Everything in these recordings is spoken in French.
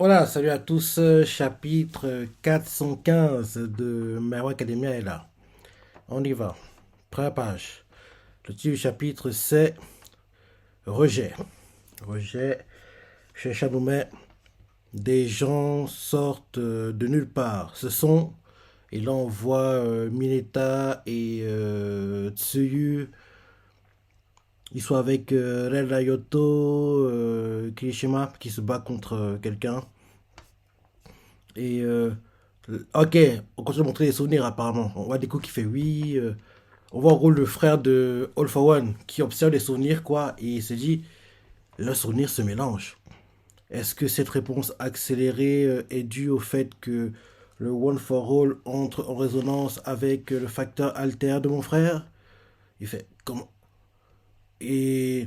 Voilà, salut à tous, chapitre 415 de My Hero Academia est là. On y va. Première page. Le titre du chapitre c'est Rejet. Rejet. Chez Chanoumet, des gens sortent de nulle part. Et là on voit Mineta et Tsuyu. Ils sont avec Ren Ryoto, Kirishima qui se bat contre quelqu'un. Et ok, on continue de montrer les souvenirs apparemment. On voit des coups qui fait oui. On voit en gros le frère de All for One qui observe les souvenirs quoi et il se dit leurs souvenirs se mélangent. Est-ce que cette réponse accélérée est due au fait que le One for All entre en résonance avec le facteur alter de mon frère? Il fait comment? Et,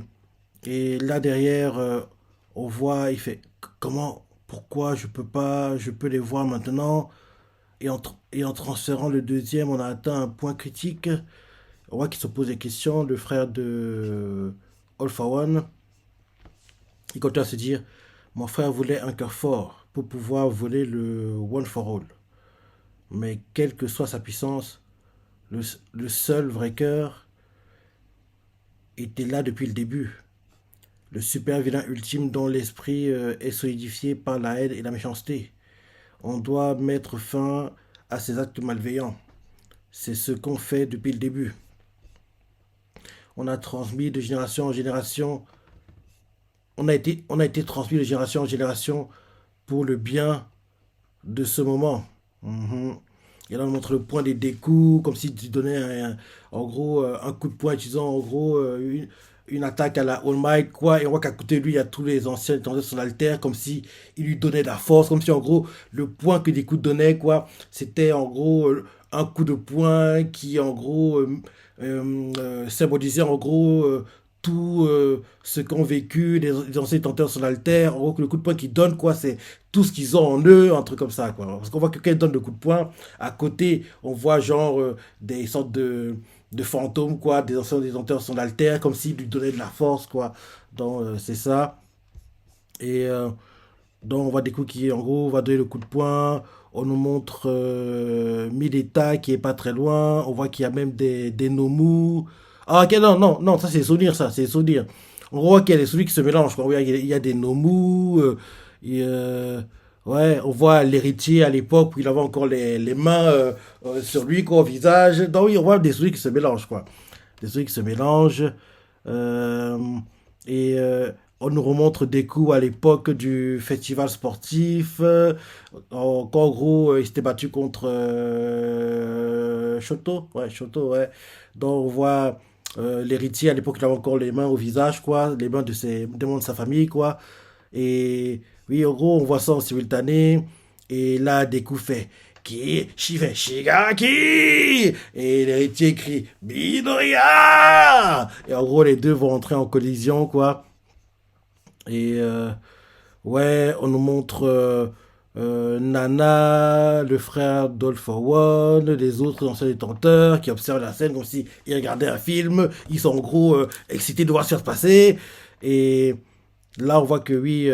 et là derrière, on voit, il fait comment? Pourquoi je peux pas, je peux les voir maintenant? Et en transférant le deuxième, on a atteint un point critique. On voit qu'il se pose des questions. Le frère de All for One, il continue à se dire mon frère voulait un cœur fort pour pouvoir voler le One for All. Mais quelle que soit sa puissance, le, le seul vrai cœur était là depuis le début. Le super vilain ultime dont l'esprit est solidifié par la haine et la méchanceté. On doit mettre fin à ces actes malveillants. C'est ce qu'on fait depuis le début. On a transmis de génération en génération. On a été transmis de génération en génération pour le bien de ce moment. Mhm. Et là, on montre le point des découps, comme si tu donnais en gros un coup de poing, utilisant en gros une attaque à la All Might, quoi. Et on voit qu'à côté de lui, il y a tous les anciens étendus sur l'altère, comme si il lui donnait de la force, comme si en gros, le point que des coups donnaient, quoi, c'était en gros un coup de poing qui en gros symbolisait en gros tout ce qu'ont vécu les anciens tenteurs sur l'altère. En gros, que le coup de poing qu'ils donnent, quoi, c'est tout ce qu'ils ont en eux, un truc comme ça, quoi. Parce qu'on voit que quand ils donnent le coup de poing, à côté, on voit genre des sortes de fantômes, quoi, des anciens détenteurs sur l'altère, comme s'ils lui donnaient de la force, quoi. Donc, c'est ça. Et donc, on voit des coups qui, en gros, on va donner le coup de poing. On nous montre Mileta qui est pas très loin. On voit qu'il y a même des Nomu. Ah, ok, non, non, non, ça c'est les souvenirs, ça, c'est les souvenirs. On voit qu'il y a des souvenirs qui se mélangent, quoi. Il y a des Nomu. Et, ouais, on voit l'héritier à l'époque où il avait encore les mains sur lui, quoi, au visage. Donc, oui, on voit des souvenirs qui se mélangent, quoi. Des souvenirs qui se mélangent. Euh, et on nous remontre des coups à l'époque du festival sportif. En gros, il s'était battu contre Shoto. Ouais, Shoto, ouais. Donc on voit l'héritier à l'époque, il avait encore les mains au visage, quoi. Les mains des membres de sa famille, quoi. Et oui, en gros, on voit ça en simultané. Et là, des coups faits. Qui fait Shigaki. Et l'héritier crie Midoriya. Et en gros, les deux vont entrer en collision, quoi. Et ouais, on nous montre Nana, le frère d'All for One, les autres anciens détenteurs qui observent la scène comme si ils regardaient un film. Ils sont en gros excités de voir ce qui va se passer. Et là, on voit que oui,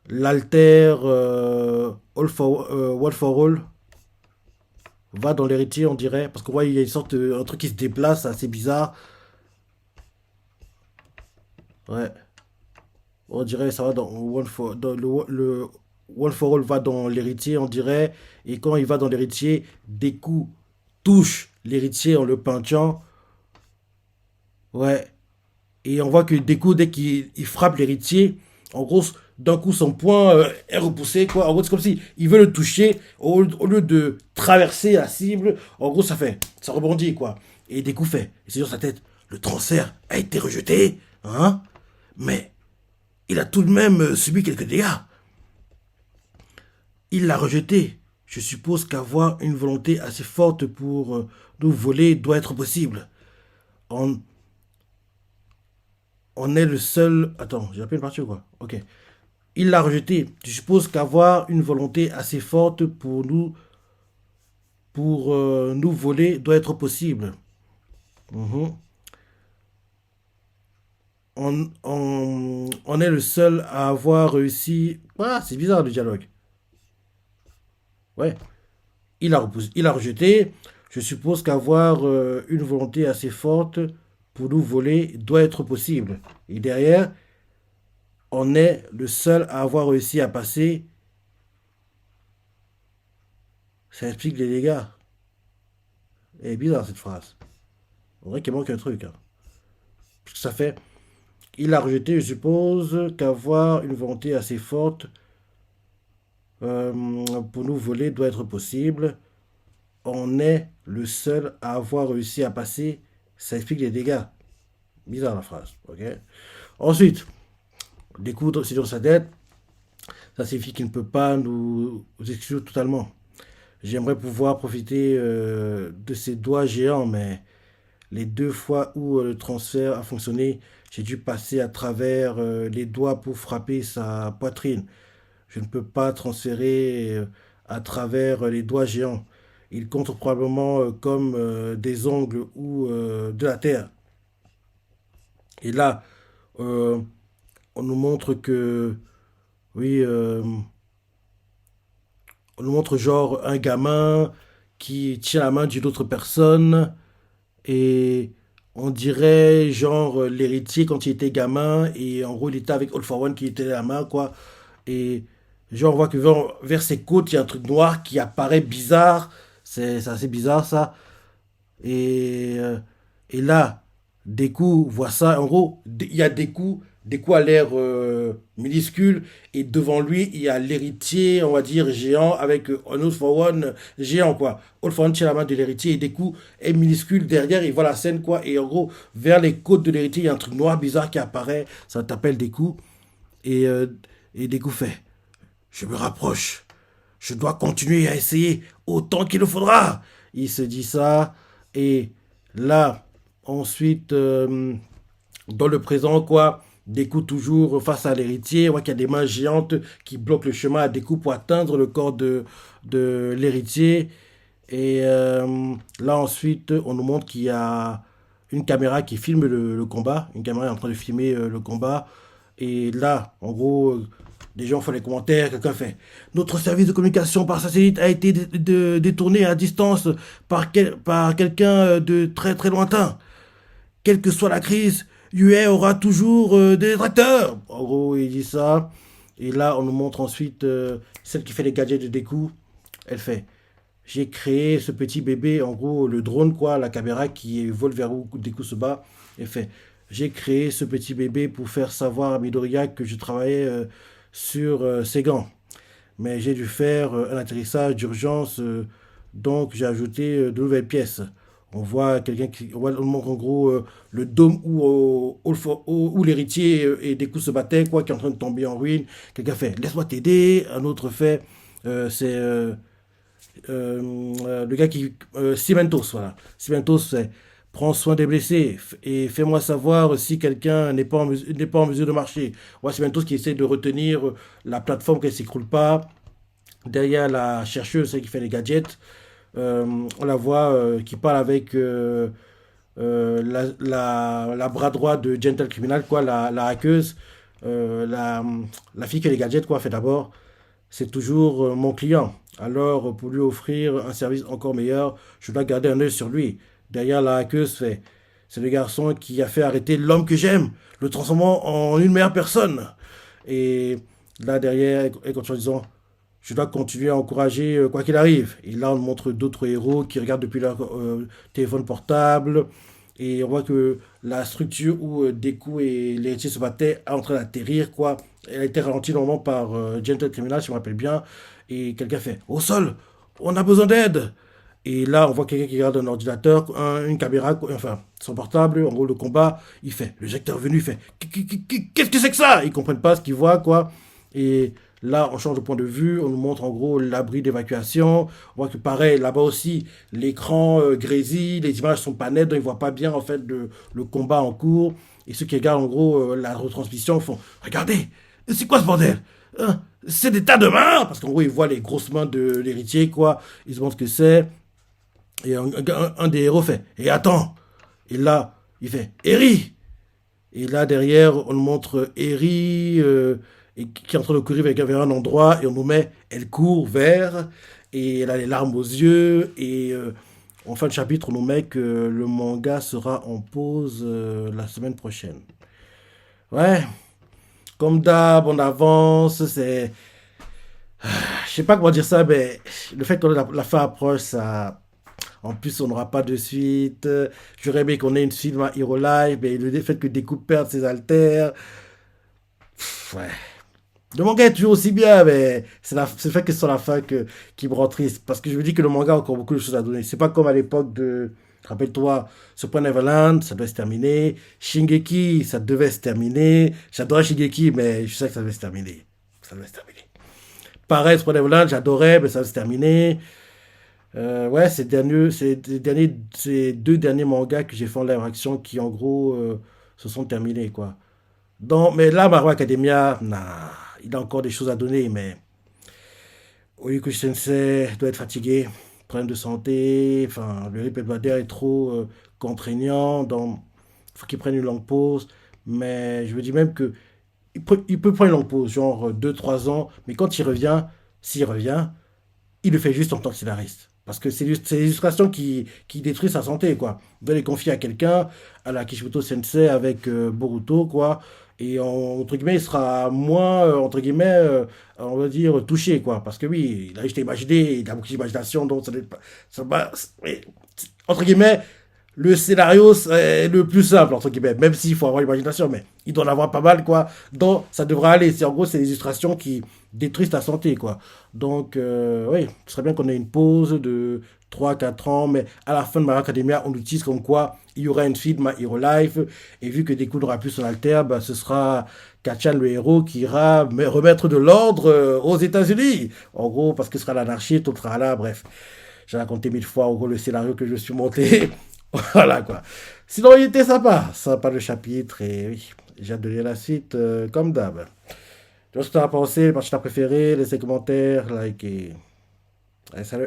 l'alter All for All va dans l'héritier, on dirait. Parce qu'on voit il y a une sorte un truc qui se déplace, assez bizarre. Ouais. On dirait ça va dans le One for All va dans l'héritier, on dirait. Et quand il va dans l'héritier, des coups touchent l'héritier en le pinchant. Ouais. Et on voit que des coups, dès qu'il frappe l'héritier, en gros, d'un coup, son poing est repoussé, quoi. En gros, c'est comme si il veut le toucher, au lieu de traverser la cible, en gros, ça rebondit, quoi. Et des coups faits. Et c'est sur sa tête, le transfert a été rejeté, hein, mais il a tout de même subi quelques dégâts. Il l'a rejeté. Je suppose qu'avoir une volonté assez forte pour nous voler doit être possible. On, on est le seul. Attends, j'ai appelé une partie ou quoi? Ok. Il l'a rejeté. Je suppose qu'avoir une volonté assez forte pour nous voler doit être possible. Mhm. on est le seul à avoir réussi. Ah, c'est bizarre le dialogue. Ouais. Il a rejeté. Je suppose qu'avoir une volonté assez forte pour nous voler doit être possible. Et derrière, on est le seul à avoir réussi à passer. Ça explique les dégâts. Elle est bizarre cette phrase. On dirait qu'il manque un truc, hein. Parce que ça fait. Il a rejeté, je suppose, qu'avoir une volonté assez forte pour nous voler doit être possible. On est le seul à avoir réussi à passer. Ça explique les dégâts. Bizarre la phrase. Ok. Ensuite, découdre sur sa tête, ça signifie qu'il ne peut pas nous exclure totalement. J'aimerais pouvoir profiter de ses doigts géants, mais les deux fois où le transfert a fonctionné, j'ai dû passer à travers les doigts pour frapper sa poitrine. Je ne peux pas transférer à travers les doigts géants. Ils comptent probablement comme des ongles ou de la terre. Et là, euh, on nous montre que, oui, on nous montre genre un gamin qui tient la main d'une autre personne et on dirait genre l'héritier quand il était gamin et en gros il était avec All for One qui était la main quoi. Et genre on voit que vers ses côtes il y a un truc noir qui apparaît bizarre. C'est assez bizarre ça. Et, euh, et là, Deku voit ça. En gros, il y a Deku a l'air minuscule. Et devant lui, il y a l'héritier, on va dire, géant, avec un All for One géant, quoi. All for One tient la main de l'héritier. Et Deku est minuscule derrière. Il voit la scène, quoi. Et en gros, vers les côtes de l'héritier, il y a un truc noir bizarre qui apparaît. Ça t'appelle Deku. Et, euh, et Deku fait je me rapproche. Je dois continuer à essayer autant qu'il le faudra. Il se dit ça. Et là, ensuite, dans le présent, quoi, Deku toujours face à l'héritier. On voit qu'il y a des mains géantes qui bloquent le chemin à Deku pour atteindre le corps de l'héritier. Et là, ensuite, on nous montre qu'il y a une caméra qui filme le combat. Une caméra est en train de filmer le combat. Et là, en gros, des gens font les commentaires. Quelqu'un fait notre service de communication par satellite a été détourné à distance par quelqu'un de très très lointain. Quelle que soit la crise, UA aura toujours des détracteurs. En gros, il dit ça. Et là, on nous montre ensuite celle qui fait les gadgets de Deku. Elle fait j'ai créé ce petit bébé, en gros, le drone, quoi, la caméra qui vole vers où Deku se bat. Elle fait j'ai créé ce petit bébé pour faire savoir à Midoriya que je travaillais sur ses gants. Mais j'ai dû faire un atterrissage d'urgence, donc j'ai ajouté de nouvelles pièces. On voit quelqu'un qui. On montre en gros le dôme où l'héritier et Deku se battaient, quoi, qui est en train de tomber en ruine. Quelqu'un fait laisse-moi t'aider. Un autre fait c'est le gars qui. Cimentos, voilà. Cimentos, c'est prends soin des blessés et fais-moi savoir si quelqu'un n'est pas en mesure de marcher. Ouais, Cimentos qui essaie de retenir la plateforme qu'elle ne s'écroule pas. Derrière la chercheuse, celle qui fait les gadgets, on la voit qui parle avec la bras droit de Gentle Criminal, quoi, la hackeuse. La fille qui fait les gadgets, quoi, fait d'abord c'est toujours mon client. Alors, pour lui offrir un service encore meilleur, je dois garder un œil sur lui. Derrière la hackeuse fait, c'est le garçon qui a fait arrêter l'homme que j'aime, le transformant en une meilleure personne. Et là, derrière, elle continue en disant, je dois continuer à encourager quoi qu'il arrive. Et là, on montre d'autres héros qui regardent depuis leur téléphone portable. Et on voit que la structure où Deku et l'héritier se battaient est en train d'atterrir, quoi. Elle a été ralentie normalement par Gentle Criminal, si je me rappelle bien. Et quelqu'un fait au sol, on a besoin d'aide. Et là, on voit quelqu'un qui regarde un ordinateur, une caméra, enfin, son portable, en gros, le combat. Il fait, le lecteur venu, il fait qu'est-ce que c'est que ça? Ils comprennent pas ce qu'ils voient, quoi. Et là, on change de point de vue, on nous montre en gros l'abri d'évacuation. On voit que pareil, là-bas aussi, l'écran grésille, les images sont pas nettes, donc ils voient pas bien en fait le combat en cours. Et ceux qui regardent en gros la retransmission font regardez, c'est quoi ce bordel? Hein, c'est des tas de mains! Parce qu'en gros, ils voient les grosses mains de l'héritier, quoi. Ils se demandent ce que c'est. Et un des héros fait et attends! Et là, il fait Eri! Et là, derrière, on nous montre Eri qui est en train de courir vers un endroit et on nous met, elle court vers et elle a les larmes aux yeux. Et en fin de chapitre, on nous met que le manga sera en pause la semaine prochaine. Ouais, comme d'hab, on avance. Je sais pas comment dire ça, mais le fait que la fin approche, ça. En plus, on n'aura pas de suite. J'aurais aimé qu'on ait une suite à Hero Live, mais le fait que Deku perde ses haltères. Ouais. Le manga est toujours aussi bien, mais c'est le fait que ce soit la fin qui me rend triste. Parce que je me dis que le manga a encore beaucoup de choses à donner. C'est pas comme à l'époque de. Rappelle-toi, Super Neverland, ça devait se terminer. Shingeki, ça devait se terminer. J'adorais Shingeki, mais je sais que ça devait se terminer. Ça devait se terminer. Pareil, Super Neverland, j'adorais, mais ça devait se terminer. Ouais, ces deux derniers mangas que j'ai fait en live action qui, en gros, se sont terminés, quoi. Donc, mais là, My Hero Academia, nah, il a encore des choses à donner, mais Oyukushi Sensei doit être fatigué, problème de santé, enfin, le rythme hebdomadaire est trop contraignant, donc il faut qu'il prenne une longue pause. Mais je me dis même que il peut prendre une longue pause, genre 2 3 ans, mais quand il revient, s'il revient, il le fait juste en tant que scénariste. Parce que c'est l'illustration qui détruit sa santé, quoi. Il doit les confier à quelqu'un, à la Kishimoto Sensei avec Boruto, quoi. Et entre guillemets, il sera moins, entre guillemets, on va dire, touché, quoi. Parce que oui, il a juste imaginé, il a beaucoup d'imagination, donc ça, entre guillemets, le scénario est le plus simple, entre guillemets, même s'il faut avoir l'imagination, mais il doit en avoir pas mal, quoi. Donc, ça devrait aller. En gros, c'est les illustrations qui détruisent ta santé, quoi. Donc, oui, ce serait bien qu'on ait une pause de 3 4 ans, mais à la fin de My Hero Academia, on utilise comme quoi il y aura une suite My Hero Life, et vu que Deku n'aura plus son alter, bah, ce sera Kachan le héros qui ira remettre de l'ordre aux États-Unis. En gros, parce que ce sera l'anarchie, tout sera là, bref. J'ai raconté 1000 fois, en gros, le scénario que je suis monté. Voilà quoi. Sinon, il était sympa. Sympa le chapitre et oui, j'ai hâte de lire la suite comme d'hab. Tu vois ce que tu as pensé, le match que tu as préféré, laissez commentaires, like et. Allez, salut.